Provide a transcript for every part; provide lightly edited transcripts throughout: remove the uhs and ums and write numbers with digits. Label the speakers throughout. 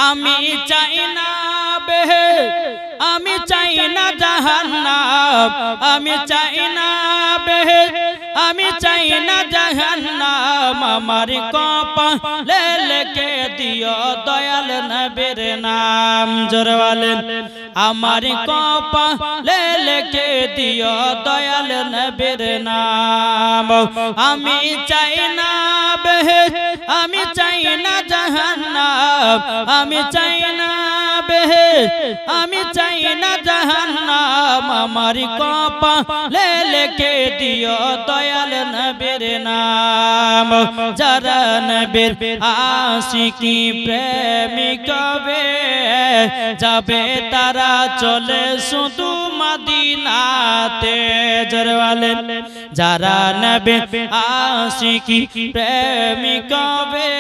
Speaker 1: আমি চাই না বেহে আমি চাই না জাহান্নাম আমি চাই না বেহে আমি চাই না জাহান্নাম আমার কপালে লিখে দিও দয়াল নবীর নাম জোরে বলেন আমার কপালে লিখে দিও দয়াল নবীর নাম আমি চাই না বেহে আমি চাই না জাহান্নাম আমি চাই না বেহে আমি চাই না জাহান্নাম আমার কপালে লিখে দিও দয়াল নবীর নাম যারা নবীর আশিকি প্রেমিক হবে যাবে তারা চলে শুধু মদিনাতে জোরে বলেন যারা নবীর আশিকি প্রেমিক হবে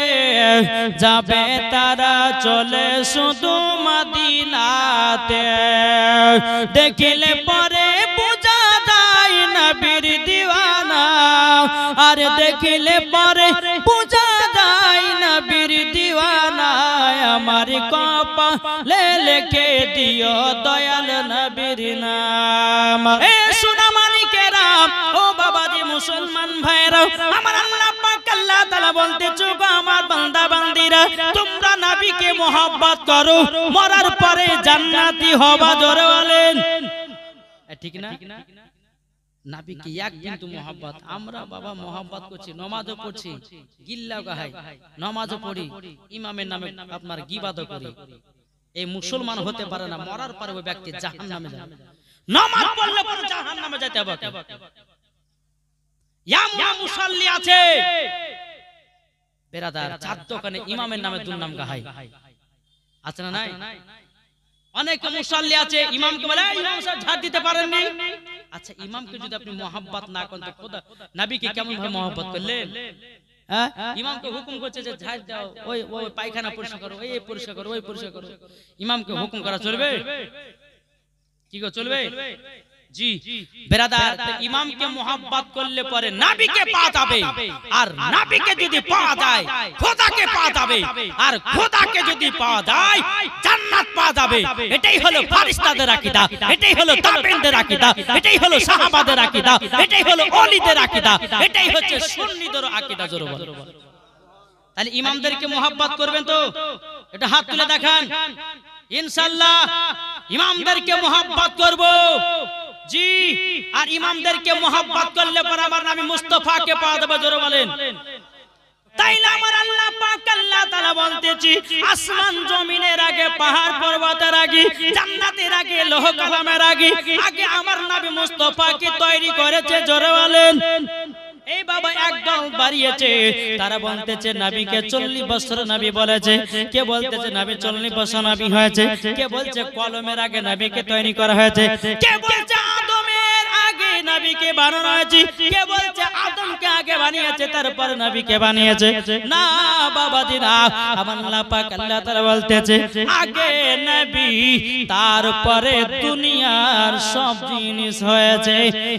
Speaker 1: যাবে তারা চলে শুধু মদিনাতে দেখিলে পরে বুঝা যায় নবীর দিওয়ানা আর দেখিলে পরে বুঝা যায় নবীর দিওয়ানা আমার কপালে লিখে দিও দয়াল নবীর নাম এ সোনা মানিকেরা ও বাবাজি মুসলমান ভাইরা আমার আল্লাহ পাক আল্লাহ তাআলা বলতেছে গো আমার বান্দা বান্দীরা তোমরা নবীকে মহব্বত করো মরার পরে জান্নাতি হবা জোরে বলেন ঠিক না নবীকে এক কিন্তু মহব্বত আমরা বাবা মহব্বত করছি নামাজও পড়ছি গিল্লা গাহাই নামাজও পড়ি ইমামের নামে আপনার গীবাদও করি এই মুসলমান হতে পারে না মরার পরে ওই ব্যক্তি জাহান্নামে যাবে নামাজ পড়লে পরে জাহান্নামে যেতে হবে ইয়া মুসাল্লি আছে বেরাদার চার দোকানে ইমামের নামে দুর্নাম গাহাই আছে না নাই অনেক মুসাল্লি আছে ইমামকে বলে ইমাম সাহেব ঝাড় দিতে পারেননি আচ্ছা ইমামকে যদি আপনি মহব্বত না করেন তো খোদা নবীকে কেমন ভাবে মহব্বত করলেন হ্যাঁ ইমামকে হুকুম করছে যে ঝাড় দাও ওই ওই পায়খানা পরিষ্কার করো এই পরিষ্কার করো ওই পরিষ্কার করো ইমামকে হুকুম করা চলবে কি গো চলবে জি বেরাদার ইমামকে মহব্বত করলে পরে নবীকে পাওয়া যাবে আর নবীকে যদি পাওয়া যায় খোদাকে পাওয়া যাবে আর খোদাকে যদি পাওয়া যায় জান্নাত পাওয়া যাবে এটাই হলো ফেরেশতাদের আকীদা এটাই হলো তাবেঈনদের আকীদা এটাই হলো সাহাবাদের আকীদা এটাই হলো ওলিদের আকীদা এটাই হচ্ছে সুন্নিদের আকীদা জোরে বলো তাহলে ইমামদেরকে মহব্বত করবেন তো এটা হাত তুলে দেখান ইনশাআল্লাহ ইমামদেরকে মহব্বত করব জি আর ইমামদেরকে মহব্বত করলে পরে আমার নবী মুস্তাফাকে পাওয়া যাবে জোরে বলেন তাইলে আমার আল্লাহ পাক আল্লাহ তাআলা বলতেছি আসমান জমিনের আগে পাহাড় পর্বতের আগে জান্নাতের আগে লৌহ কলমের আগে আগে আমার নবী মুস্তাফাকে তৈরি করেছে জোরে বলেন এই বাবা একদল বাড়িয়েছে তারা বলতেছে নবীকে 40 বছর নবী বলেছে কে বলতেছে নবী 40 বছর নবী হয়েছে কে বলছে কলমের আগে নবীকে তৈরি করা হয়েছে কে বলছে আদমের আগে নবীকে বানানো হয়েছে কে বলছে আদমকে আগে বানিয়েছে তারপর নবীকে বানিয়েছে না বাবাজি না আমার আল্লাহ পাক আল্লাহ তাআলা বলতেছে আগে নবী তারপরে দুনিয়ার সব জিনিস হয়েছে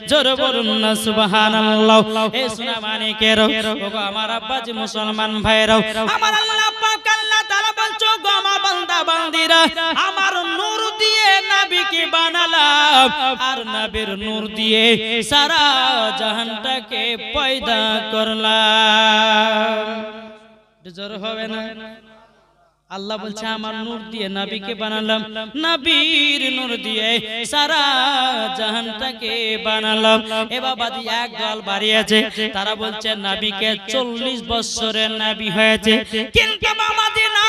Speaker 1: জোরে বলুন না সুবহানাল্লাহ এ সোনা মানিকেরও ওগো আমার আব্বাজি মুসলমান ভাইরাও আমার আল্লাহ পাক আল্লাহ তাআলা বলছো গো আমার বান্দা বান্দীরা আমার নূর দিয়ে নবীকে বানালাম আর নবীর নূর দিয়ে সারা জাহানটাকে পয়দা করলাম জোর হবে না আল্লাহ বলছে আমার নূর দিয়ে নবীকে বানালাম নবীর নূর দিয়ে সারা জাহানটাকে বানালাম এ বাবাজি এক দল বাড়িয়েছে তারা বলছে নবীকে 40 বছরের নবী হয়েছে কিন্তু বাবাজি না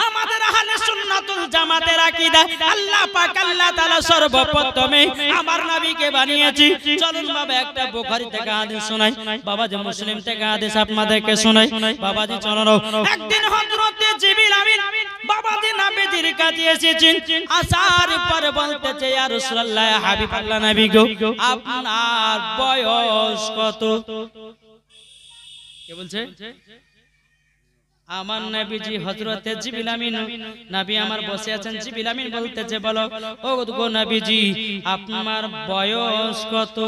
Speaker 1: আমাদের আহলে সুন্নাতুল জামাতের আকীদা আল্লাহ পাক আল্লাহ তাআলা সর্বপ্রথমে আমার নবীকে বানিয়েছে চলুন বাবা একটা বুখারী থেকে হাদিস শোনাই বাবাজি মুসলিম থেকে হাদিস আপনাদেরকে শোনাই বাবাজি চলুন একদিন হযরত জিবরিল আমিন বাবাজি নবীজির কাছে এসেছেন আসার পর বলতেছে ইয়া রাসূলুল্লাহ হাবিবাল্লাহ নবী গো আপনার বয়স কত কে বলছে আমার নবীজি হযরতে জিবরিল আমিন নবী আমার বসে আছেন জিবরিল আমিন বলতেছে বলো ও গো নবীজি আপনার বয়স কত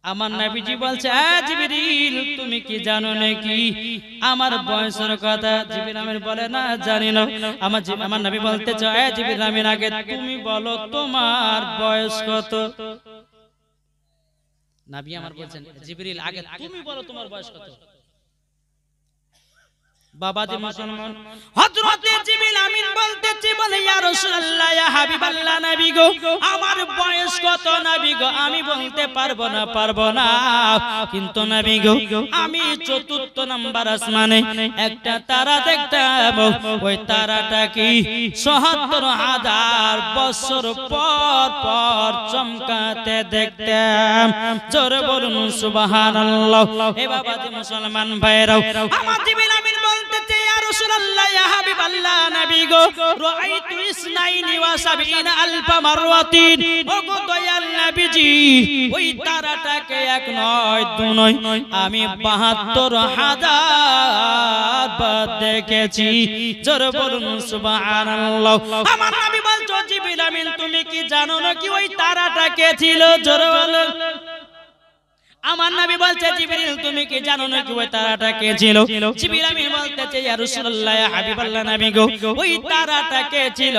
Speaker 1: আমার নবীজি বলছে, জিবরিল তুমি কি জানো নাকি আমার বয়সের কথা? জিবরিল আমিন বলে, না জানি না। আমার নবী বলতে চায়, জিবরিল আমিন আগে তুমি বলো তোমার বয়স কত? নবী আমার বলছেন, জিবরিল আগে তুমি বলো তোমার বয়স কত? বাবাজি মুসলমান, হযরতে জিবরিল আমিন বলতেছে, বলে ইয়া রাসূলুল্লাহ, ইয়া হাবিবাল্লাহ, নবী গো আমার বয়স কত নবী গো? আমি বলতে পারবো না, কিন্তু নবী গো আমি চতুর্থ নাম্বার আসমানে একটা তারা দেখতাম, ওই তারাটা কি ৭৭,০০০ বছর পর পর চমকাতে দেখতাম। জোরে বলুন সুবহানাল্লাহ। এ বাবাজি মুসলমান ভাইরাও, আমার জিবরিল আমিন বলতেছে, ইয়া রাসূলুল্লাহ, ইয়া হাবিবাল্লাহ, নবী গো রাআইতু ৭২,০০০ মারওয়াতিন। ও গো দয়াল নবীজি, ওই তারাটাকে এক নয় দু নয় আমি ৭২,০০০ বার দেখেছি। জোরে বলুন সুবহানাল্লাহ। আমার নবী বলছো, জিবরিল আমিন তুমি কি জানো না কি ওই তারাটা কে ছিল? জোরে বলুন। আমার নবী বলছে, জিবরিল তুমি কি জানো না কি ওই তারাটা কে ছিল? জিবরিল আমিন বলতেছে, ইয়া রাসূলুল্লাহ, ইয়া হাবিবাল্লাহ, নবী গো ওই তারাটা কে ছিল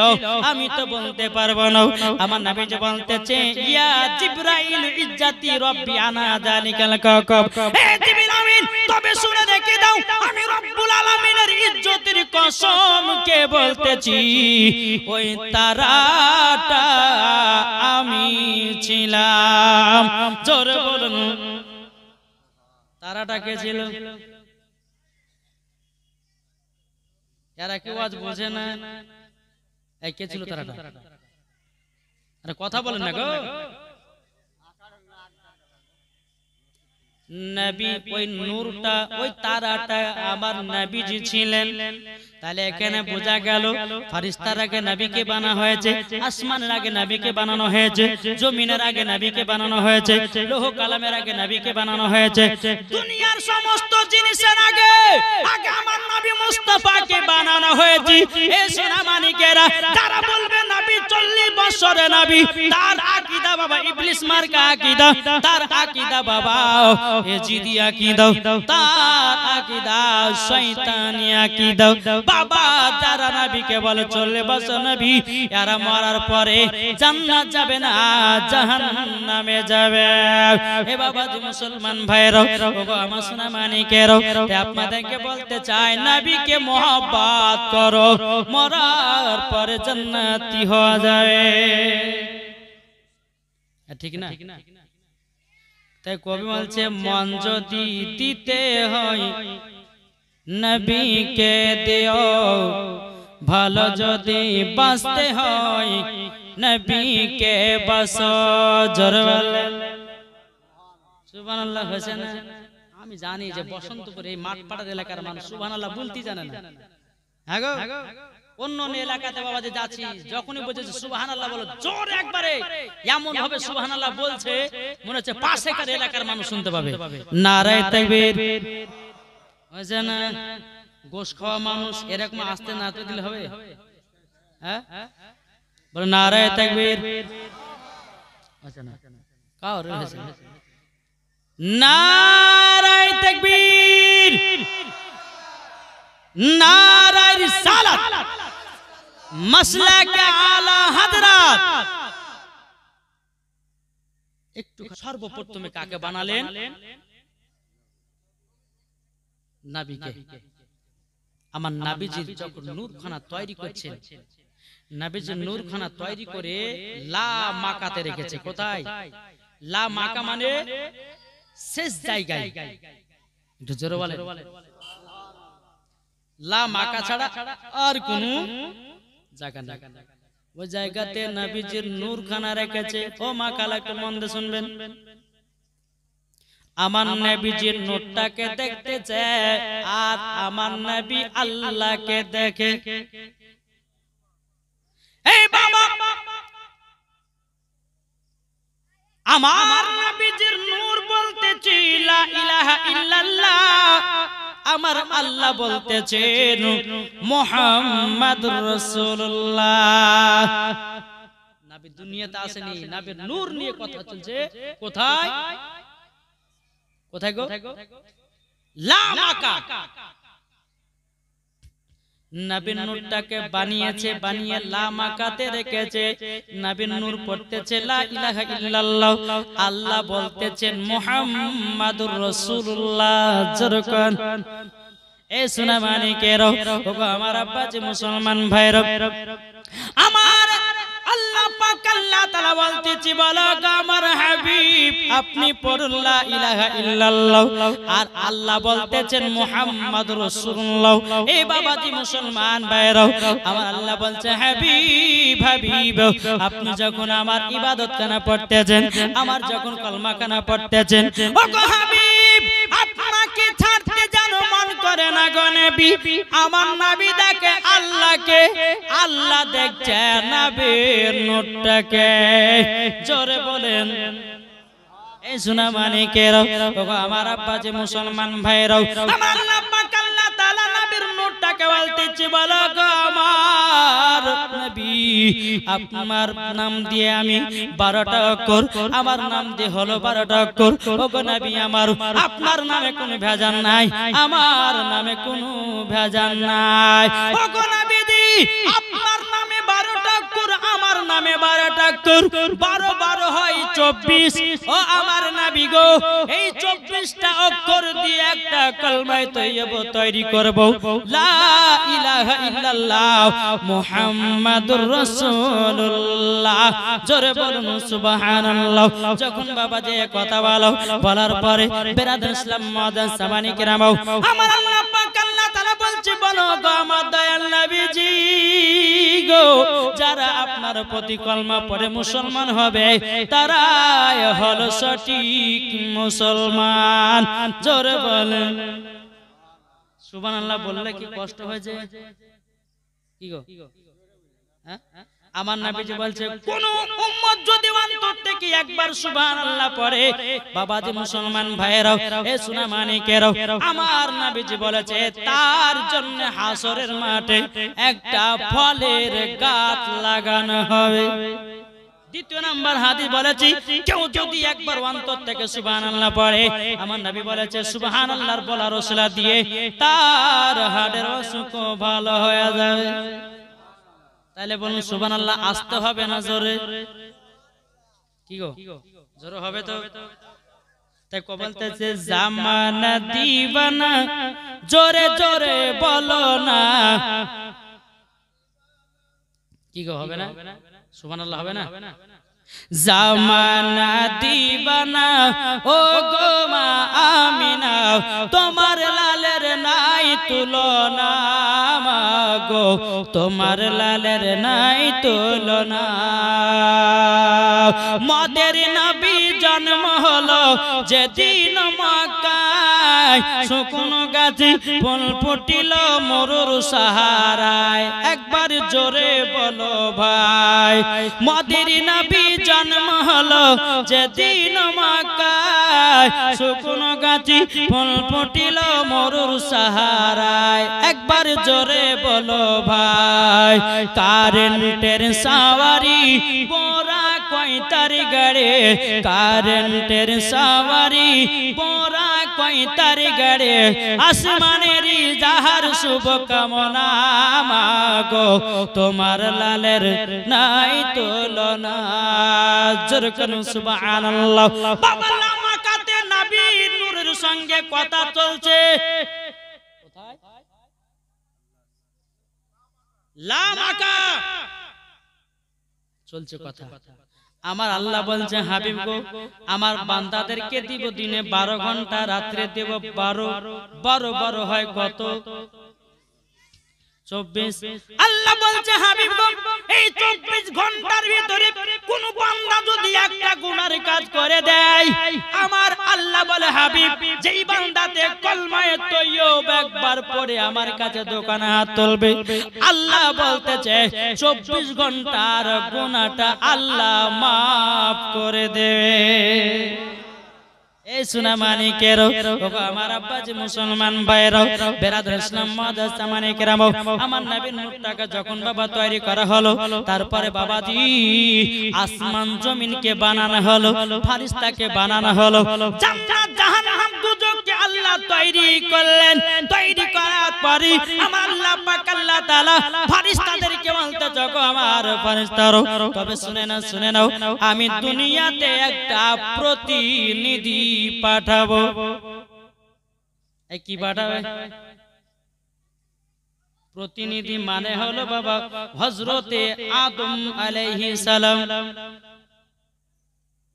Speaker 1: আমি তো বলতে পারবো না। আমার নবী যে বলতেছে, ইয়া জিবরাইল ইজ্জতি রব্বি আনা যালিকাল কাওকাব। হে জিবরিল আমিন তবে শুনে রেখে দাও, আমি রব্বুল আলামিনের ইজ্জতের কসম কে বলতেছি, ওই তারাটা আমি ছিলাম। জোরে বলুন, তারাটা কে ছিল? এরা কেউ আজ বোঝে না এই কে ছিল তারাটা? আরে কথা বলেন না গো। নবী ওই নূরটা ওই তারাটা আমার নবীজি ছিলেন। তাহলে এখানে বোঝা গেল ফেরেশতার আগে নবীকে বানানো হয়েছে, আসমানের আগে নবীকে বানানো হয়েছে, জমিনের আগে নবীকে বানানো হয়েছে, লৌহ কালামের আগে নবীকে বানানো হয়েছে, দুনিয়ার সমস্ত জিনিসের আগে আমার নবী মুস্তাফাকে বানানো হয়েছে। এই সোনা মানিকেরা যারা বলবে নবী 40 বছরের নবী, তার আকীদা বাবা ইবলিস মার্কা আকীদা, তার আকীদা বাবা এজিদি আকীদা, তার আকীদা শয়তানি আকীদা। বাবা যারা নবীকে বলে 40 বছর নবী, এরা মরার পরে জান্নাত যাবে না, জাহান্নামে যাবে। এ বাবা যে মুসলমান ভাইরা, ওগো আমার সোনা মানিকেরা, আপনাদেরকে বলতে চাই নবীকে মহব্বত করো, মরার পরে জান্নাতি হওয়া যাবে। ঠিক না? তাই কবি বলছে, মন যদি দিতে হয় নবীকে দিও, ভালো যদি বাঁচতে হয় নবীকে বাসো। জোরে বলেন সুবহানাল্লাহ। হয়েছে না? আমি জানি যে বসন্তপুর এই মাঠপাড়ার এলাকার মানুষ সুবহানাল্লাহ বলতে জানে না। হ্যাঁ গো, অন্য এলাকাতে বাবা যে যাচ্ছি, যখনই বলছে সুবহানাল্লাহ বলো জোরে একবারে, এমন ভাবে সুবহানাল্লাহ বলছে মনে হচ্ছে পাশেকার এলাকার মানুষ শুনতে পাবে। নারায়ে তাকবীর। হয়েছে না? গোশ খাওয়া মানুষ এরকম আসতে না তো দিলে হবে? হ্যাঁ বলো নারায়ে তাকবীর। আচ্ছা না কার হয়েছে? নারায়ে তাকবীর, নারায়ে রিসালাত, মাসলাকে আলা হযরত। একটু সর্বপ্রথমে কাকে বানালেন? নবীকে। আমার নবীজির যখন নূরখানা তৈরি করছেন, নবীজির নূরখানা তৈরি করে লা মাকাতে রেখেছে। কোথায়? লা মাকা মানে শেষ জায়গায়। একটু জোরে বলেন। লা মাকা ছাড়া আর কোন জায়গা নেই। ওই জায়গাতে নবীজির নূরখানা রেখেছে। ও মা কালা একটু মন দিয়ে শুনবেন। আমার নবীজির নূরটাকে দেখতে চায় আর আমার নবী আল্লাহকে দেখে। এই বাবা, আমার নবীজির নূর বলতেছে লা ইলাহা ইল্লাল্লাহ, আমার আল্লাহ বলতেছেন মুহাম্মাদুর রাসূলুল্লাহ। নবী দুনিয়াতে আসেনি, নবীর নূর নিয়ে কথা চলছে। কোথায়? কোথায় গো? লা মাকা। নবীর নূরটাকে বানিয়েছে, বানিয়ে লা মাকাতে রেখেছে। নবীর নূর পড়তেছে লা ইলাহা ইল্লাল্লাহ, আল্লাহ বলতেছেন মুহাম্মাদুর রাসূলুল্লাহ। জরকান এ সোনা মানিকের, ওগো আমার আব্বাজি মুসলমান ভাইরা, আমার আল্লাহ পাক আল্লাহ তাআলা বলতেছি, বলো গো আমার হাবিব আপনি পড়ুন লা ইলাহা ইল্লাল্লাহ, আর আল্লাহ বলতেছেন মুহাম্মাদুর রাসূলুল্লাহ। এই বাবাজি মুসলমান ভাইরা, আমার আল্লাহ বলছে হাবিব হাবিব আপনি যখন আমার ইবাদত খানা পড়তেছেন, আমার যখন কলমা খানা পড়তেছেন, ওগো হাবিব আপনাকে ছাড়তে যেন মন করে না গো নবী। আমার নবী দেখে আল্লাহকে, আল্লাহ দেখছে নবীর নূরটাকে। জোরে বলেন এই সোনা মানিকের, ওগো আমার আব্বাজি মুসলমান ভাইরা, আমার আল্লাহ পাক আল্লাহ তাআলা নবীর নূরটাকে বলতেছে, বলো গো আমার নবী আপনার নাম দিয়ে আমি 12টা অক্ষর, আমার নাম দিয়ে হলো 12টা অক্ষর। ওগো নবী আমার আপনার নামে কোনো ভেজাল নাই, আমার নামে কোনো ভেজাল নাই। ওগো নবীজি আপনার নামে 12টা অক্ষর, আমার নামে 12টা অক্ষর, 12 12 হয় 24। ও আমার নবী গো এই 24টা অক্ষর দিয়ে একটা কলমায়ে তৈয়বা তৈরি করব, লা ইলাহা ইল্লাল্লাহ মুহাম্মাদুর রাসূলুল্লাহ। জোরে বলুন সুবহানাল্লাহ। যখন বাবা যে কথা বলার পরে বেরাদার ইসলাম মুআজ্জাজ সামানি কিরাম, আমার আল্লাহ পাক আল্লাহ তাআলা বলছে, বলো গো আমার দয়াল নবীজি গো যারা আপনার প্রতি কলমা পড়ে মুসলমান হবে তারাই হলো সঠিক মুসলমান। জোরে বলেন সুবহানাল্লাহ। বললে কি কষ্ট হয়ে যায়? কি গো আমার নবীজি বলছে, কোন উম্মত যদি অন্তর থেকে একবার সুবহানাল্লাহ পড়ে, বাবাজি মুসলমান ভাইরা এ সোনা মানিকের, আমার নবীজি বলেছে তার জন্য হাসরের মাঠে একটা ফলের গাছ লাগানো হবে। দ্বিতীয় নাম্বার হাদিস বলেছি, কেউ যদি একবার অন্তর থেকে সুবহানাল্লাহ পড়ে, আমার নবী বলেছে সুবহানাল্লাহর বলার ওসিলা দিয়ে তার হাড়ের অসুখ ভালো হয়ে যাবে। তাহলে বলুন সুবহানাল্লাহ আসতে হবে না জোরে? কি গো জোরে হবে তো? তাই কো বলতেছে জামানা দিবানা জোরে জোরে বলো না। কি গো হবে না? সুবহানাল্লাহ হবে না? জামানা দিবানা ও গো মা আমিনা, তোমার লালের নাই তুলনা গো, তোমার লালের নাই তুলনা। মদের নবী জন্ম হলো যেদিন মক্কায়, শুকনো গাছে ফুল ফুটিল মরুর সাহারায়। একবার জোরে বলো ভাই, মদের নবী জন্ম হলো যেদিন মক্কায়, শুকনো গাছে ফুল ফুটিল মরুর সাহারায়। একবার জোরে বলো ভাই, কারেন্টের সাওয়ারি বোরা কয়তার গাড়ে, কারেন্টের সাওয়ারি বোরা কয়তার গাড়ে, আসমানের যাহার শুভ কামনা মাগো, তোমার লালের নাই তুলনা। জোরে করুন সুবহানাল্লাহ। বাবা লা মাকাতে নবীর নূরের সঙ্গে কথা চলছে। কোথায়? লা মাকা চলছে কথা। আমার আল্লাহ বলছে হাবিব গো আমার বান্দাদেরকে দিব দিনে 12 ঘন্টা, রাত্রে দেব 12 হয় কত? 24। আল্লাহ বলছে হাবিব গো এই 24 ঘন্টার ভিতরে কোন বান্দা যদি একটা গুনার কাজ করে দেয়, আমার আল্লাহ বলে হাবিব যেই বান্দাতে কলমায়ে তৈয়বা একবার পড়ে আমার কাছে দোকানে হাত তুলবে, আল্লাহ বলতেছে 24 ঘন্টার গুনাহটা আল্লাহ maaf করে দেবে। এই সোনা মানিকের, ওগো আমার আব্বাজি মুসলমান ভাইরা, বেরাদার ইসলাম মুআজ্জাজ সামানে কেরাম, আমার নবীর নূরটাকে যখন বাবা তৈরি করা হলো, তারপরে বাবাজি আসমান জমিনকে বানানো হলো, ফারিস্তাকে বানানো হলো, জান্নাত জাহান্নাম আল্লাহ তৈরি করলেন। তৈরি করার পরে আমার আল্লাহ পাক আল্লাহ তাআলা ফেরেশতাদেরকে বলতে যখন আমার ফেরেশতারো তবে শুনে নাও আমি দুনিয়াতে একটা প্রতিনিধি পাঠাবো। এই কি পাঠাবে? প্রতিনিধি মানে হলো বাবা হযরতে আদম আলাইহিস সালাম।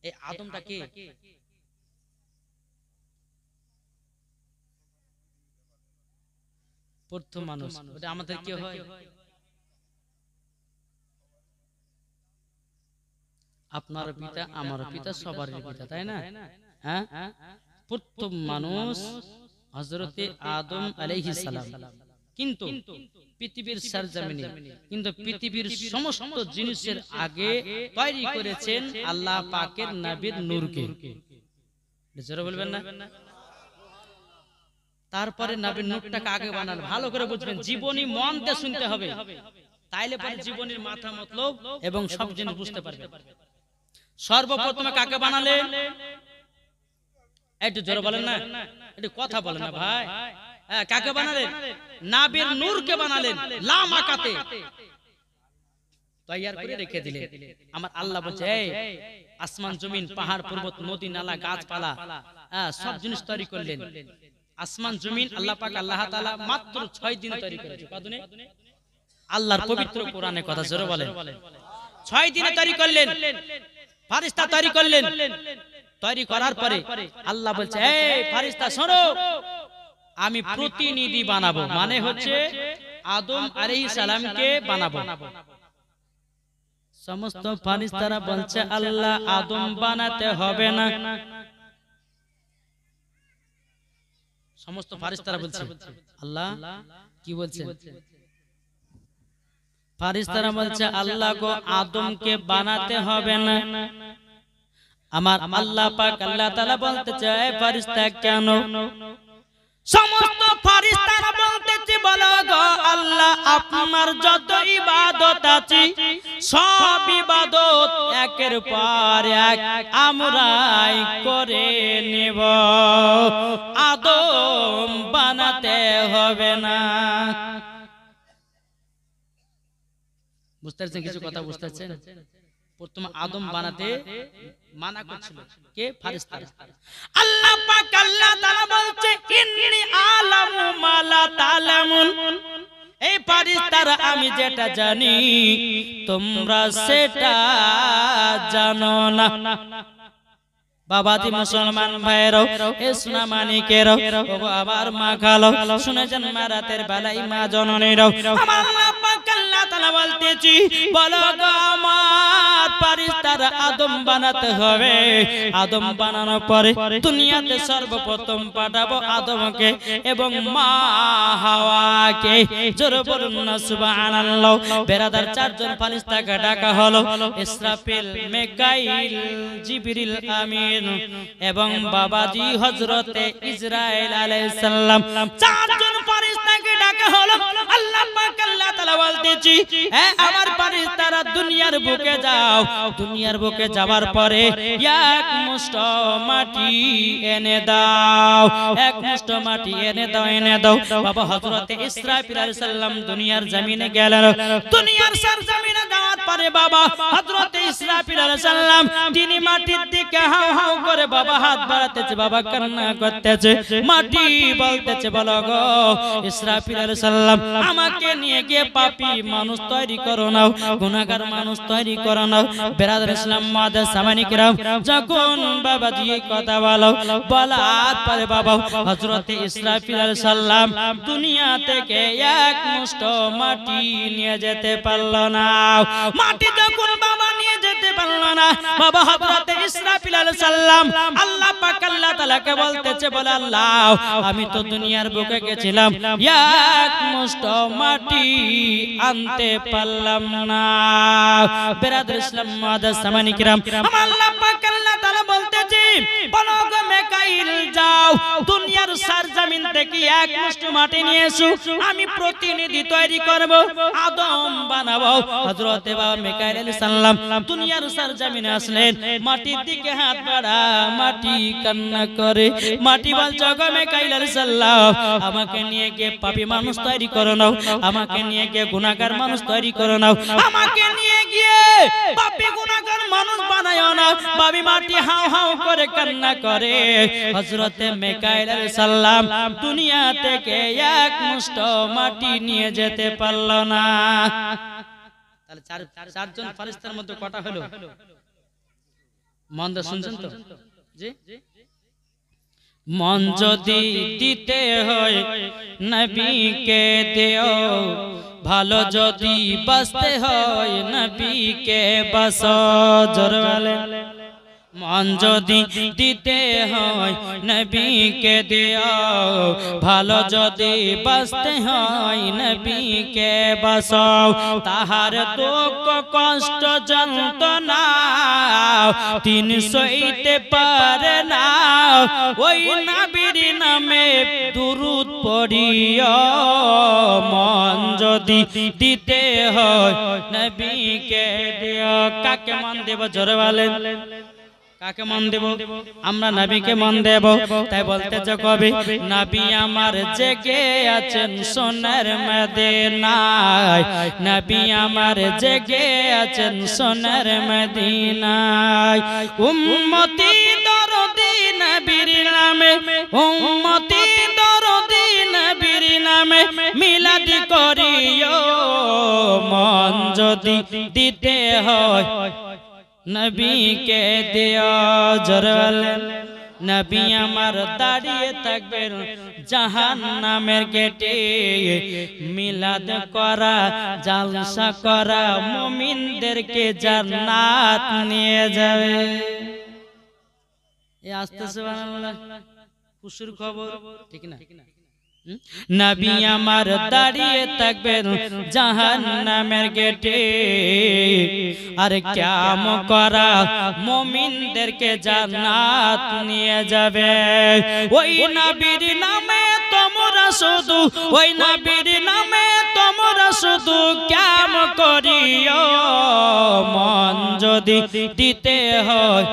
Speaker 1: এই আদমটা কে? প্রথম মানুষ। ওটা আমাদের কি হয়? আপনার পিতা আমার পিতা সবার পিতা, তাই না? হ্যাঁ, প্রথম মানুষ হযরতে আদম আলাইহিস সালাম। কিন্তু পৃথিবীর সরজমিনে কিন্তু পৃথিবীর সমস্ত জিনিসের আগে তৈরি করেছেন আল্লাহ পাকের নবীর নূরকে। জোরে বলবেন না? তারপরে নবীর নূরটাকে আগে বানান। ভালো করে বুঝবেন, জীবনী মন দিয়ে শুনতে হবে, তাইলে পরে জীবনের মাথা মতলব এবং সব জিনিস বুঝতে পারবেন। সর্বপ্রথমে কাকে বানালেন? একটু জোরে বলেন না, একটু কথা বলেন না ভাই। কাকে বানালেন? নবীর নূরকে বানালেন। লাম আকাতে তৈয়ার করে রেখে দিলেন। আমার আল্লাহ বলছে এই আসমান জমিন পাহাড় পর্বত নদী নালা গাছপালা সব জিনিস তৈরি করলেন। আসমান জমিন আল্লাহ পাক আল্লাহ তাআলা মাত্র 6 দিন তৈরি করেছে। কতদিনে? আল্লাহর পবিত্র কোরআনে কথা জোরে বলেন 6 দিনে তৈরি করলেন। ফেরেশতা তৈরি করলেন। তৈরি করার পরে আল্লাহ বলছে এই ফেরেশতা শোনো, আমি প্রতিনিধি বানাবো, মানে হচ্ছে আদম আলাইহিস সালামকে বানাবো। সমস্ত ফেরেশতারা বলছে আল্লাহ আদম বানাতে হবে না। সমস্ত ফেরেশতারা বলছে আল্লাহ কি বলছে? ফেরেশতারা বলছে আল্লাহ গো আদমকে বানাতে হবে না। আমার আল্লাহ পাক আল্লাহ তাআলা বলতে চায় ফেরেশতা কেন? সমস্ত ফেরেশতারা বলতেছে বলো গো আল্লাহ আপনার যত ইবাদত আছে সব ইবাদত একের পর এক আমরাই করে নেব, আদম বানাতে হবে না। বুঝতে পারছেন? কিছু কথা বুঝতে পারছেন? প্রথমে আদম বানাতে মানা করছিল কে? ফেরেশতা। আল্লাহ পাক আল্লাহ তাআলা বলছে ইন্নী আলামু মা লা তা'লামুন, এই ফেরেশতারা আমি যেটা জানি তোমরা সেটা জানো না। বাবাজি মুসলমান ভাইরাও এ সোনা মানিকেরাও ও আবার মা খালো শুনেছেন মা রাতের বেলায় মা জননীরাও আমার আল্লাহ পাক আল্লাহ তাআলা বলতেছি বলো গো আমার ফেরেশতারা আদম বানাতে হবে। আদম বানানোর পরে দুনিয়াতে সর্বপ্রথম পাঠাবো আদমকে এবং মা হাওয়াকে। জোরে বলুন না সুবহানাল্লাহ। বেরাদার চারজন ফেরেশতাকে ডাকা হলো ইসরাফিল, মিকাইল, জিবরিল আমিন এবং বাবাজি হযরতে ইসরাইল আলাইহিস সালাম। চারজন ফেরেশতাকে ডাকা হলো। আল্লাহ পাক আল্লাহ তাআলা বলতেছি আমার ফেরেশতারা দুনিয়ার বুকে যাও। দুনিয়ার বুকে যাওয়ার পরে এক মুষ্ঠ মাটি এনে দাও, এক মুষ্ঠ মাটি এনে দাও। বাবা হযরতে ইসরাফিল আলাইহিস সালাম দুনিয়ার জমিনে গেলেন। দুনিয়ার সরজমিনে যাওয়ার পরে বাবা হযরতে ইসরাফিল আলাইহিস সালাম তিনি মাটির দিকে হাও হাও করে বাবা হাত বাড়াতেছে, বাবা কান্না করতেছে। মাটি বলতেছে বলো গো ইসরাফিল আলাইহিস সালাম আমাকে নিয়ে গিয়ে পাপী মানুষ তৈরি করো নাও, গুনাহগার মানুষ তৈরি করো নাও। বেরাদার ইসলাম মাদার সামানি কিরাম যখন বাবাজি এই কথা বলার পরে বাবা হযরতে ইসরাফিল আলাইহিস সালাম দুনিয়া থেকে এক মুষ্ঠ মাটি নিয়ে যেতে পারলো না। মাটি যখন বাবা নিয়ে যেতে পারলো না বাবা হযরতে ইসরাফিল আলাইহিস সালাম আল্লাহ পাক আল্লাহ তাআলাকে বলতেছে বলে আল্লাহ আমি তো দুনিয়ার বুকে গেছিলাম এক মুষ্ঠ মাটি আনতে পারলাম না। বেরাদার ইসলাম মাদার সামানি কিরাম আল্লাহ পাক আল্লাহ তাআলা বলতেছে বলো গো মিকাইল মিকাইল যাও দুনিয়ার সরজমিন থেকে এক মুষ্টি মাটি নিয়ে এসো, আমি প্রতিনিধি তৈরি করব, আদম বানাবো। হযরতে বাবা মিকাইল আলাইহিস সালাম দুনিয়ার সরজমিনে আসলেন, মাটির দিকে হাত বাড়া, মাটি কান্না করে, মাটি বলছে গো মিকাইল আলাইহিস সালাম আমাকে নিয়ে গিয়ে পাপী মানুষ তৈরি করে নাও, আমাকে নিয়ে গিয়ে গুনাহগার মানুষ তৈরি করে নাও, আমাকে নিয়ে গিয়ে পাপী গুনাহগার মানুষ বানায়ো না। বাবি মাটি হাও হাও করে কান্না করে। হযরতে মিকাইল আলাইহিস সালাম দুনিয়া থেকে এক মুষ্ঠ মাটি নিয়ে যেতে পারল না। তাহলে চারজন ফেরেশতার মধ্যে কটা হলো? মন দিয়ে শুনছেন তো? জি, মন যদি দিতে হয় নবীকে দিও, ভালো যদি বাঁচতে হয় নবীকে বাঁচো। জোরে বলেন, মন যদি দিতে হয় নবীকে দিও, ভালো যদি বাঁচতে হয় নবীকে বাঁচো। তাহার দুঃখ কষ্ট যন্ত্রণা তিন সইতে পারে না, ওই নবীর নামে দুরূদ পড়িও। মন যদি দিতে হয় নবীকে দিও। কাকে মন দেব? জোরে বলেন, কাকে মন দেব? আমরা নবীকে মন দেব। তাই বলতেছে কবি, নবী আমার জেগে আছেন সোনার মদিনায়, নবী আমার জেগে আছেন সোনার মদিনায়। উম্মতি দরদি নবীর নামে, উম্মতি দরদি নবীর নামে মিলাদ করিও। মন যদি দিতে হয় নবীকে দিও। জোরে বলেন, নবী আমার দাঁড়িয়ে থাকবেন জাহান্নামের গেটে, মিলাদ করা জালসা করা মুমিনদেরকে জান্নাত নিয়ে যাবে। এই আস্তে সুবহানাল্লাহ, খুশির খবর, ঠিক না? নবী আমার দাঁড়িয়ে থাকবেন জাহান্নামের গেটে, আর কিয়ামত করা মুমিনদেরকে জান্নাত নিয়ে যাবে। ওই নবীর নামে তোমরা শুধু, ওই নবীর নামে তোমরা শুধু কিয়ামত করিও। মন যদি দিতে হয়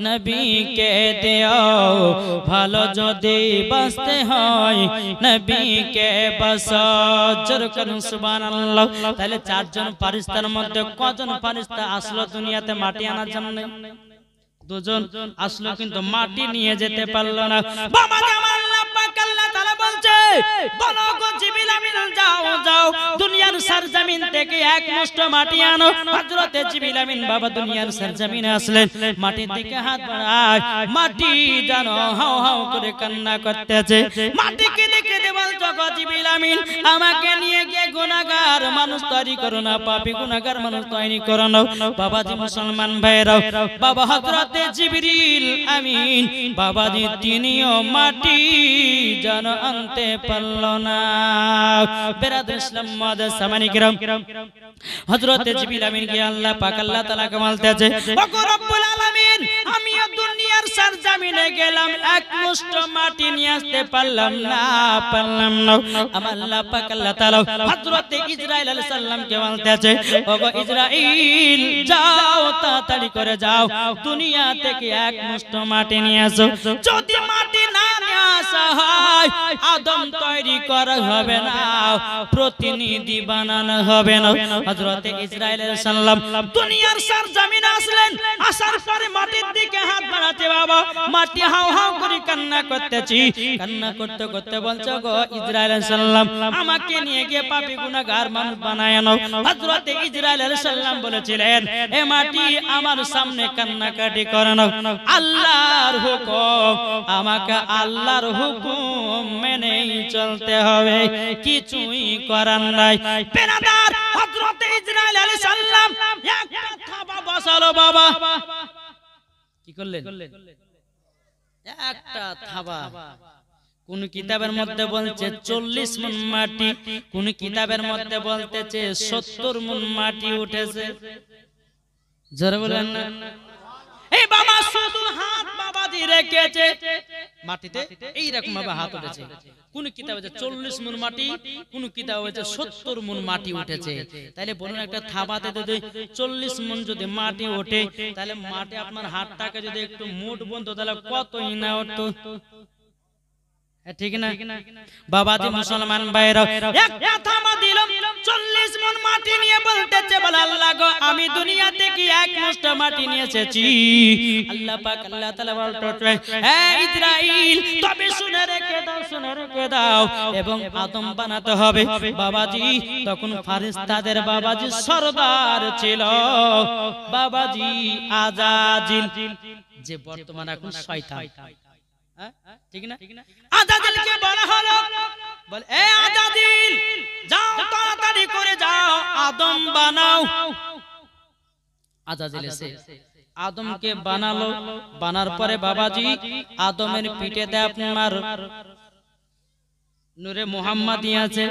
Speaker 1: নবীকে দিও, ভালো যদি বাঁচতে হয় নবীকে বাঁচো। জোরে করুন সুবহানাল্লাহ। তাহলে চারজন ফেরেশতার মধ্যে কজন ফেরেশতা আসলো দুনিয়াতে মাটি আনার জন্য? দুজন আসলো, কিন্তু মাটি নিয়ে যেতে পারলো না। বাবা আমার আল্লাহ পাক আল্লাহ তাআলা বলছে, বলো গো জিবরিল আমিন যাও যাও দুনিয়ার সরজমিন থেকে এক মুষ্ঠ মাটি আনো। হযরতে জিবরিল আমিন বাবা দুনিয়ার সরজমিনে আসলেন, মাটির দিকে হাত বাড়ায়, মাটি জানো হাও হাও করে কান্না করতেছে। মাটিকে দেখে বলছো গো জিবরিল আমিন আমাকে নিয়ে গিয়ে গুনাহগার মানুষ তৈরি করো না, পাপী গুনাহগার মানুষ তৈরি করো না। বাবাজি মুসলমান ভাইরাও, বাবা হযরতে জিবরিল আমিন বাবাজি তিনিও মাটি জানো আনতে পারল না। বেরাদর ইসলাম মাদার সামানি কিরাম, হযরতে জিবরিল আমিন কে আল্লাহ পাক আল্লাহ তাআলা কে বলতেছে, ওগো রব্বুল আলামিন আমি দুনিয়ার সরজমিনে গেলাম, এক মুষ্ঠ মাটি নিয়ে আসতে পারলাম না। আমার আল্লাহ পাক আল্লাহ তাআলা হযরতে ইসরাইল আলাইহিস সালাম কে বলতেছে, ওগো ইসরাইল যাও তাড়াতাড়ি করে যাও দুনিয়া থেকে এক মুষ্ঠ মাটি নিয়ে আসো। যদি মাটি না নিয়ে আসা হয় আদম তৈরি করা হবে না, প্রতিনিধি বানানো হবে না। হযরতে ইসরাইল আলাইহিস সালাম দুনিয়ার সরজমিনে আসলেন, আসার পরে মাটির দিকে হাত বাড়াতে বাবা মাটি হাও হাও করে কান্না করতেছি। কান্না করতে করতে বলছো গো ইসরাইল আলাইহিস সালাম আমাকে নিয়ে গিয়ে পাপী গুনাহগার মানুষ বানায় নাও। হযরতে ইসরাইল আলাইহিস সালাম বলেছিলেন, এ মাটি আমার সামনে কান্নাকাটি করে নাও, আল্লাহর হুকুম, আমাকে আল্লাহর হুকুম মেনেই চলতে হবে, কিছুই করার নাই। বেরাদার হযরতে ইসরাইল আলাইহিস সালাম একটা থাবা বসালো বাবা, কি করলেন? একটা থাবা। কোন কিতাবের মধ্যে বলছে 40 মণ মাটি, কোন কিতাবের মধ্যে বলতেছে 70 মণ মাটি উঠেছে। জোরে বলেন না? এই বাবা শুধু হাত বাবা বাবাজি রেখেছে মাটিতে এইরকম ভাবে হাত উঠেছে। কোন কিতাবে 40 মণ মাটি, কোন কিতাবে 70 মণ মাটি উঠেছে। তাহলে বলুন একটা থাবাতে যদি 40 মণ যদি মাটি ওঠে, তাহলে মাটি আপনার হাতটাকে যদি একটু মুঠ বন্ধ তাহলে কত ইনা উঠতো, ঠিক না? বাবাজি মুসলমান ভাইরা একটা থাবা দিল, 40 মণ মাটি নিয়ে বলতেছে, বলে আল্লাহ গো আমি দুনিয়া থেকে এক মুষ্ঠ মাটি নিয়ে এসেছি। আল্লাহ পাক আল্লাহ তাআলা বলতেছে, হে ইসরাইল তবে শুনে রেখে দাও, শুনে রেখে দাও, এবং আদম বানাতে হবে। বাবাজি তখন ফেরেশতাদের বাবাজি সরদার ছিল বাবাজি আজাজিল, যে বর্তমান এখন শয়তান, ঠিক না? আজাজিলকে বলা হলো, বলে এ আজাজিল যাও তাড়াতাড়ি করে যাও আদম বানাও। আজাজিল এসে আদমকে বানালো, বানার পরে বাবাজি আদমের পিঠে দেয় আপনার নূরে মুহাম্মাদি আছে।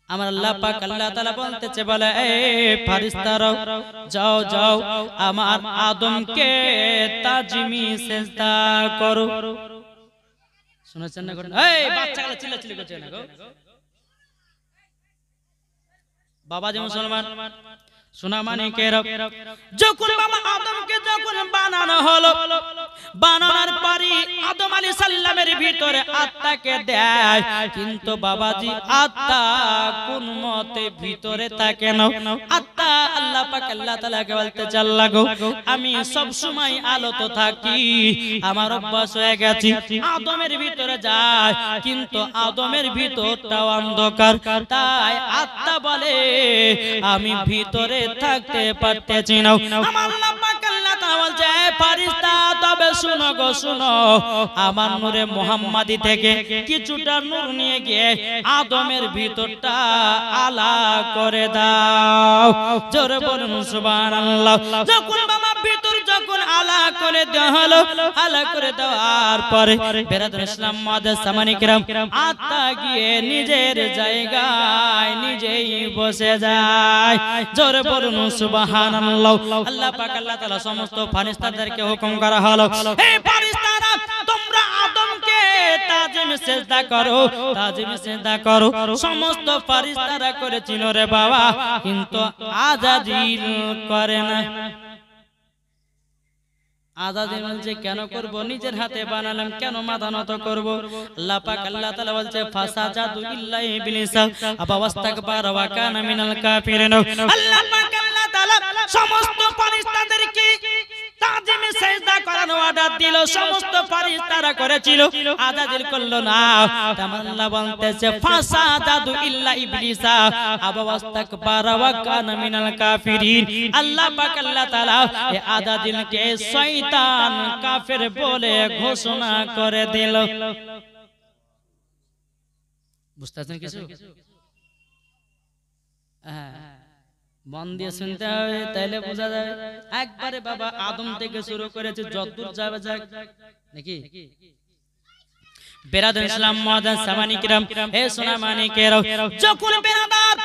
Speaker 1: আমার আল্লাহ পাক আল্লাহ তাআলা বলতেছে, বলে এ ফেরেশতারা যাও যাও আমার আদমকে তাজিমি সিজদা করো। শুনেছেন না ঘটনা? এই বাচ্চাগুলো চিল্লাচিল্লি করছে না গো। বাবাজি মুসলমান সোনা মানিকেরা, যখন বাবা আদমকে যখন বানানো হলো, বানানোর পরে আদম আলাইহিস সালামের ভিতরে আত্মাকে দেয়, কিন্তু বাবাজি আত্মা কোন মতে ভিতরে থাকে না। আত্মা আল্লাহ পাক আল্লাহ তাআলাকে বলতে চাল্লা গো আমি সব সময় আলোতে থাকি, আমার অভ্যাস হয়ে গেছে আদমের ভিতরে যায়, কিন্তু আদমের ভিতরটা অন্ধকার, তাই আত্মা বলে আমি ভিতরে থাকতে পারতেছি না। আমার আল্লাহ পাক আল্লাহ তাআলা বলছে, ফেরেশতা তবে শুনো গো শুনো, আমার নূরে মুহাম্মাদি থেকে কিছুটা নূর নিয়ে গিয়ে আদমের ভিতরটা আলা করে দাও। জোরে বলুন সুবহানাল্লাহ। যখন বাবা ভিতর যখন আলা করে দেওয়া হলো, আলা করে দেওয়ার পরে বেরাদর ইসলাম মুআদ্দাস সামানি কিরাম আত্মা গিয়ে নিজের জায়গায় নিজেই বসে যায়। জোরে বলুন সুবহানাল্লাহ। আল্লাহ পাক আল্লাহ তাআলা সমস্ত ফেরেশতাদেরকে হুকুম করা হলো, হে ফেরেশতারা তোমরা আদমকে তাজিম সিজদা করো, তাজিম সিজদা করো। সমস্ত ফেরেশতারা করেছিল রে বাবা, কিন্তু আজাজিল করে না। আজাজিল বলছে কেন করব, নিজের হাতে বানালাম কেন মাথা নত করব? আল্লাহ পাক আল্লাহ তাআলা বলছে ফাসাজাদু ইল্লা ইবলিস আবা ওয়াস্তাকবারা ওয়া কানা মিনাল কাফিরিন। আল্লাহ পাক আল্লাহ তাআলা সমস্ত ফেরেশতাদেরকে তাজিমে সিজদা করার অর্ডার দিল, সমস্ত ফেরেশতারা করেছিল, আজাজিল করলো না। আল্লাহ বলতেছে ফাসাজাদু ইল্লা ইবলিস আবা ওয়াস্তাকবারা ওয়া কানা মিনাল কাফিরিন। আল্লাহ পাক আল্লাহ তাআলা এই আজাজিলকে শয়তান কাফের বলে ঘোষণা করে দিল। বুঝতেছেন কিছু? হ্যাঁ, মন দিয়ে শুনতে হবে, তাইলে বোঝা যাবে। একবারে বাবা আদম থেকে শুরু করেছে যতদূর যাবে যাক, নাকি? বেরাদর ইসলাম মুআদ্দাস সামানি কিরাম, হে সোনা মানিকেরা, যখন বেরাদার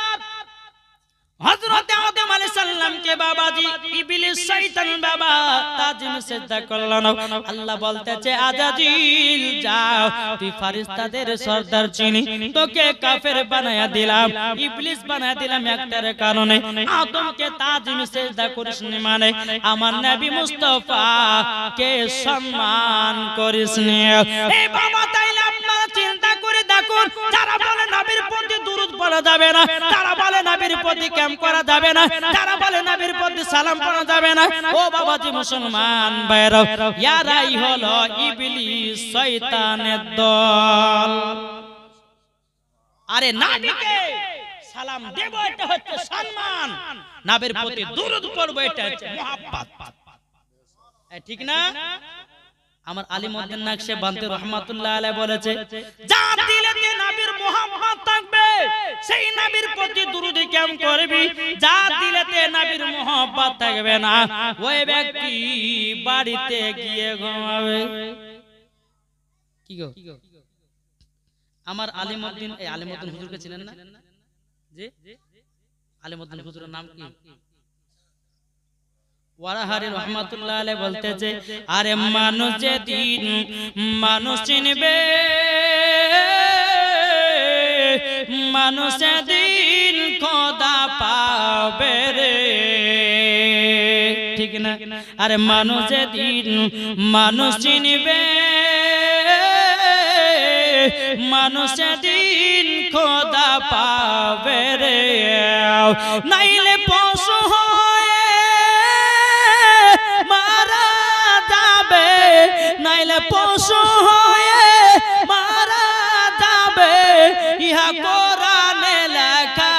Speaker 1: হযরত আদম আলাইহিস সালামকে বাবাজি ইবলিস শয়তান বাবা তাজিম সিজদা করল না। আল্লাহ বলতেছে আজাজিল যাও, তুই ফেরেশতাদের সরদার চিনি, তোকে কাফের বানায়া দিলাম, ইবলিস বানায়া দিলাম একটার কারণে, আদমকে তাজিম সিজদা করিস নি মানে আমার নবী মুস্তাফা কে সম্মান করিস নি। এই বাবা তাইলে আপনারা চিন্তা করে দেখুন, যারা বলে নবীর প্রতি দুরূদ পড়া যাবে না, যারা বলে নবীর প্রতি করা যাবে না, যারা বলে নবীর প্রতি সালাম পড়া যাবে না, ও বাবাজি মুসলমান ভাইরা, ইয়ারাই হলো ইবলিস শয়তানের দল। আরে নবীকে সালাম দেব এটা হচ্ছে সম্মান, নবীর প্রতি দুরূদ পড়ব এটা হচ্ছে মুহাব্বত, ঠিক না? আমার আলিমউদ্দিন নাকশবন্দি রহমাতুল্লাহ আলাইহি বলেছে, যার দিলেতে নবীর মুহাব্বত থাকবে সেই নবীর প্রতি দুরূদ কেমন করবি, যার দিলেতে নবীর মুহাব্বত থাকবে না ওই ব্যক্তি বাড়িতে গিয়ে ঘুমাবে। কি গো আমার আলিমউদ্দিন, এই আলিমউদ্দিন হুজুরকে চিনেন না? জি, আলিমউদ্দিন হুজুরের নাম কি? ওয়ারাহারি রহমাতুল্লাহ আলাইহি বলতেছে, আরে মানুষ যেদিন মানুষ চিনবে, মানুষ যেদিন খোদা পাবে রে, ঠিক না? আরে মানুষ যেদিন মানুষ চিনবে, মানুষ যেদিন খোদা পাবে রে, নাইলে পশু হয়ে মারা যাবে, নাইলে পশু হয়ে মারা যাবে, ইহা কোরআনে লেখা,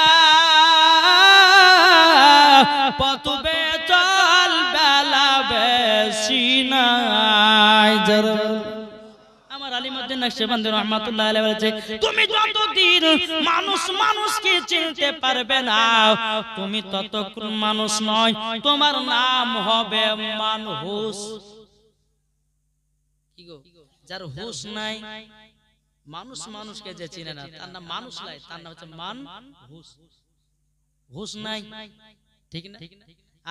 Speaker 1: পথবে চল বেলা বেশি নাই। আমার আলিমউদ্দিন নকশবন্দি রহমাতুল্লাহ আলাইহি বলেছে, তুমি যতদিন মানুষ মানুষকে চিনতে পারবে না, তুমি ততক্ষণ মানুষ নয়, তোমার নাম হবে মানহুস। কি গো, যার হুশ নাই, মানুষ মানুষকে যে চিনে না তার নাম মানুষ নাই, তার নাম হচ্ছে মানহুস। হুশ নাই, ঠিক না?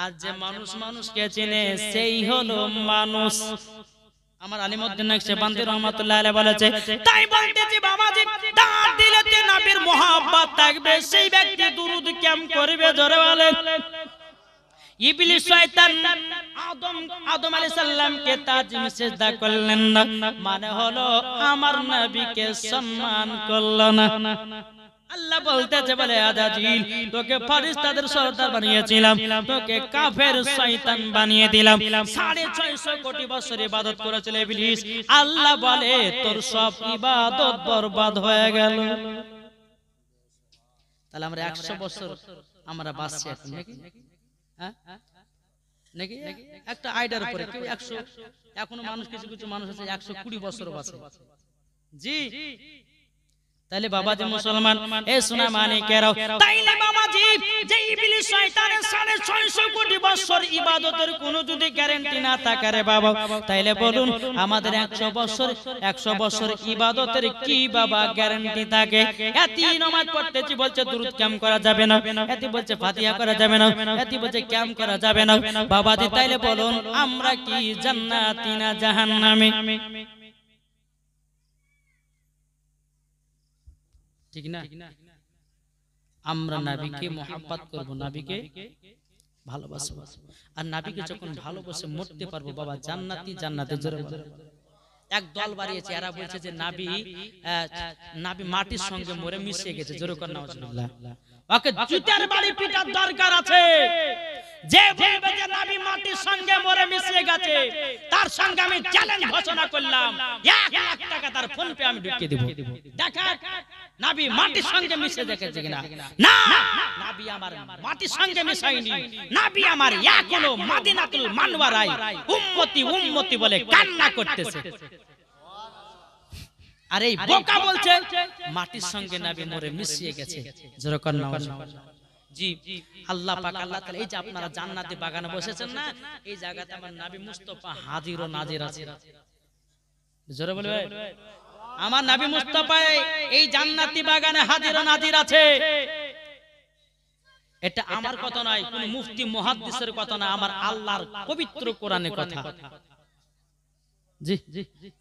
Speaker 1: আর যে মানুষ মানুষকে চিনে সেই হলো মানুষ। আমার আলিমউদ্দিন নকশবন্দি রাহমাতুল্লাহ আলাইহি বলেছে, তাই বলতেছি বাবাজি, দাঁত দিলেতে নবীর মোহাব্বত থাকবে, সেই ব্যক্তি দুরূদ কেমন করবে জোরে বলেন। ইবলিস শয়তান আদম আলাইহিস সালামকে তাজিম সিজদা করলেন না, মানে হলো আমার নবীকে সম্মান করল না। আল্লাহ বলতেছে, বলে আজাজিল, তোকে ফেরেশতাদের সরদার বানিয়েছিলাম, তোকে কাফের শয়তান বানিয়ে দিলাম, 650 কোটি বছর ইবাদত করেছিল ইবলিস। আল্লাহ বলে, তোর সব ইবাদত বরবাদ হয়ে গেল। তাহলে আমরা 100 বছর আমরা বাঁচছি এখন নাকি? হ্যাঁ নাকি? একটা আইডিয়ার উপরে কেউ 100, এখনো মানুষ কিছু কিছু মানুষ আছে 120 বছর বাঁচে। জি, তাইলে বাবাজি মুসলমান, এ সোনা মানিকেরাও, তাইলে বাবাজি যে ইবলিস শয়তানের 650 কোটি বছর ইবাদতের কোনো যদি গ্যারান্টি না থাকে রে বাবা, তাইলে বলুন আমাদের 100 বছর ইবাদতের কি বাবা গ্যারান্টি থাকে? এতি নামাজ পড়তেছি বলছে দুরূদ কাম করা যাবে না, এতি বলছে ফাতিহা করা যাবে না, এতি বলছে কাম করা যাবে না। বাবাজি তাইলে বলুন আমরা কি জান্নাতি না জাহান্নামী? ঠিক না? আমরা নবীকে মোহাব্বত করব, নবীকে ভালোবাসবো, আর নবীকে যখন ভালোবাসে মরতে পারবো বাবা, জান্নাতি জান্নাতে জোরে বলে। এক দল বাড়িয়েছে, এরা বলছে যে নবী মাটির সঙ্গে মরে মিশে গেছে, জোরে কর নাউজুবিল্লাহ। ওকে জুতার বাড়ি পিটার দরকার আছে। যে বলবে যে নবী মাটির সঙ্গে মরে মিশে গেছে, তার সঙ্গে আমি চ্যালেঞ্জ ঘোষণা করলাম, 1 লাখ টাকা তার ফোন পে আমি ঢুকিয়ে দেব। দেখা নবী মাটির সঙ্গে মিশে দেখেছে কিনা? না, নবী আমার মাটির সঙ্গে মিশাইনি, নবী আমার এখনো মদিনাতুল মুনাওয়ারায় উম্মতি উম্মতি বলে কান্না করতেছে। আর এই বোকা বলছে মাটির সঙ্গে নবী মরে মিশিয়ে গেছে, জোরে কর নাউজুবিল্লাহ। জি, আল্লাহ পাক আল্লাহ তাআলা, এই যে আপনারা জান্নাতি বাগানে বসেছেন না, এই জায়গাতে আমার নবী মুস্তাফা হাজির ও নাজির আছে, জোরে বলবে। আমার নবী মুস্তাফা এই জান্নাতি বাগানে হাজির ও নাজির আছে। এটা আমার কথা নয়, কোন মুফতি মুহাদ্দিসের কথা না, আমার আল্লাহর পবিত্র কোরআনের কথা। জি,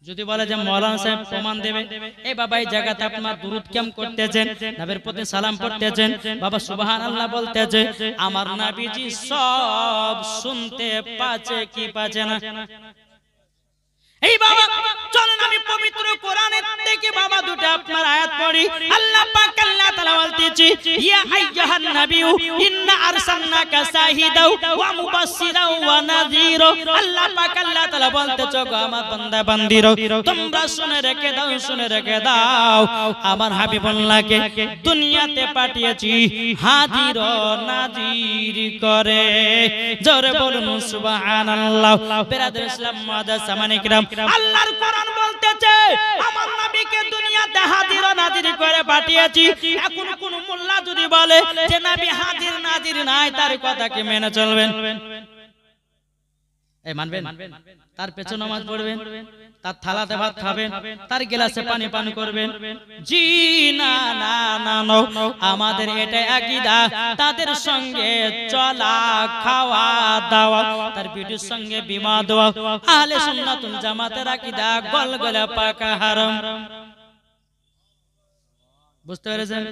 Speaker 1: যদি বলে যে মাওলানা সাহেব প্রমাণ দেবে, এই বাবা এই জায়গাতে আপনারা দুরূদ কেম করতেছেন, নবীর প্রতি সালাম পড়তেছেন, বাবা সুবহানাল্লাহ বলতেছে, আমার নবীজি সব শুনতে পাচ্ছে কি পাচ্ছে না? এই বাবা চলেন আমি পবিত্র কোরআনের থেকে বাবা দুটো আপনার আয়াত পড়ি। আল্লাহ পাক আল্লাহ তাআলা বলতেছে, ইয়া আইয়ুহান নাবিয়্যু ইন্না আরসালনাকা শাহিদাও ওয়া মুবাশশিরাও ওয়া নাযীরা। আল্লাহ পাক আল্লাহ তাআলা বলতেছে, গো আমার বান্দা বান্দিরা, তোমরা শুনে রেখে দাও, শুনে রেখে দাও, আমার হাবিবুল্লাহকে দুনিয়াতে পাঠিয়েছি হাজির ও নাজির করে। জোরে বলুন সুবহানাল্লাহ। বিরাদর ইসলাম মুআদ্দাস সামানিক রাম, আল্লাহর কোরআন বলতেছে আমার নবীকে দুনিয়াতে হাজির ও নাজির করে পাঠিয়েছি। এখন কোন মোল্লা যদি বলে যে নবী হাজির নাজির নাই, তার কথা কি মেনে চলবেন? এই মানবেন? তার পেছনে নামাজ পড়বেন, তার থালাতে ভাত খাবেন, তার গ্লাসে পানি পান করবেন? জি না না না, আমাদের এটা আকীদা। তাদের সঙ্গে চলা, খাওয়া দাওয়া, তার বিটির সঙ্গে বিবাহ দেওয়া আহলে সুন্নাতুল জামাতের আকীদা গলগলা পাকা হারাম। বুঝতে পেরেছেন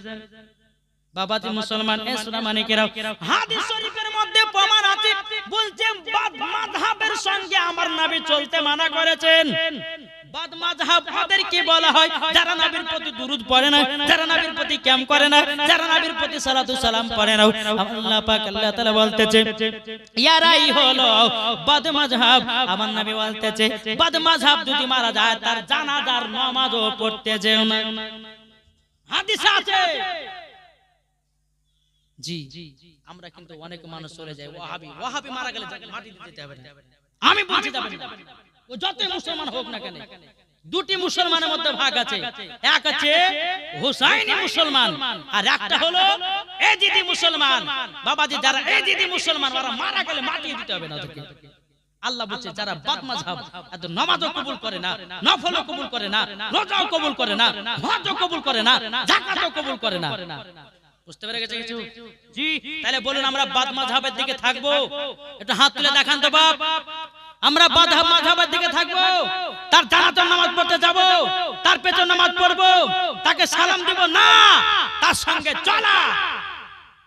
Speaker 1: বাবাজি মুসলমান? এ সুরা মানিকেরা, হাদিস শরীফের মধ্যে প্রমাণ আছে, বলছেন বাদ মাযহাবের সঙ্গে আমার নবী চলতে মানা করেছেন। বাদ মাযহাব ওদের কি বলা হয়? যারা নবীর প্রতি দুরূদ পড়ে না, যারা নবীর প্রতি কিয়াম করে না, যারা নবীর প্রতি সালাতু সালাম পড়ে না, আল্লাহ পাক আল্লাহ তাআলা বলতেছে ইয়ারাই হলো বাদ মাযহাব। আমার নবী বলতেছে বাদ মাযহাব যদি মারা যায় তার জানাজার নামাজও পড়তে যেও না। হাদিস আছে। জি, আমরা কিন্তু অনেক মানুষ চলে যায় ওয়াহাবি, ওয়াহাবি মারা গেলে মাটি দিতে হবে না। আমি বলছি যাবেন না, ও যতই মুসলমান হোক না কেন। দুটি মুসলমানের মধ্যে ভাগ আছে, এক আছে হুসাইনি মুসলমান আর একটা হলো এজিদি মুসলমান। বাবাজি যারা এজিদি মুসলমান ওরা মারা গেলে মাটি দিতে হবে না ওদেরকে। আল্লাহ বলছে যারা বাদ মাযহাব, এত নামাজও কবুল করে না, নফলও কবুল করে না, রোজাও কবুল করে না, হজও কবুল করে না, যাকাতও কবুল করে না। বুঝতে পেরে গেছে কিছু? জি, তাহলে বলুন আমরা বাদ মাযহাবের দিকে থাকবো? একটু হাত তুলে দেখান তো বাপ। আমরা বাদ মাযহাবের দিকে থাকবো? তার জানাজার নামাজ পড়তে যাব, তার পেছনে নামাজ পড়বো, তাকে সালাম দিব না, তার সঙ্গে চলা,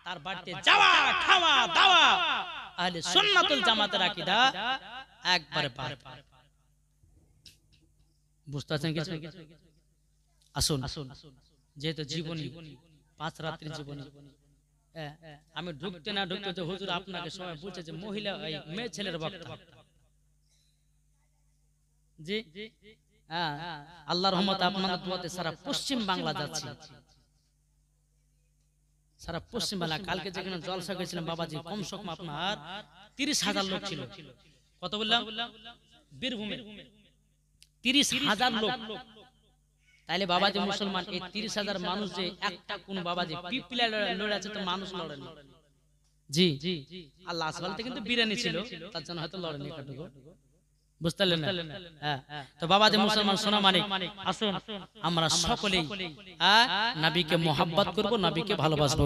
Speaker 1: তার বাড়িতে যাওয়া, খাওয়া দাওয়া আহলে সুন্নাতুল জামাতের আকীদা একবারে পার। বুঝতে পারছেন কিছু? আসুন, যেহেতু জীবনী 5 রাত্রির জীবনী, আমি ঢুকতে না ঢুকতে হুজুর আপনাকে সবাই বলছে যে মহিলা এই মেয়ে ছেলের বক্তা। জি, আল্লাহর রহমতে আপনাদের দোয়াতে সারা পশ্চিম বাংলা যাচ্ছে, সারা পশ্চিম বাংলা। কালকে যেখানে জলসা করেছিলাম বাবাজি, কমসে কম আপনার 30,000 লোক ছিল। কত বললাম? বীরভূমে 30,000 লোক। তাইলে বাবাজি মুসলমান এই 30,000 মানুষ যে একটা কোন বাবাজি পিপলা লড়ে আছে, তো মানুষ লড়েনি। জি, আল্লাহ আসফালতে কিন্তু বিরানি ছিল, তার জন্য হয়তো লড়েনি কাটুকো। বুঝতে পারলেন না? হ্যাঁ, তো বাবাজি মুসলমান সোনা মানিক, আসুন আমরা সকলেই নবীকে মুহাব্বত করব, নবীকে ভালোবাসবো।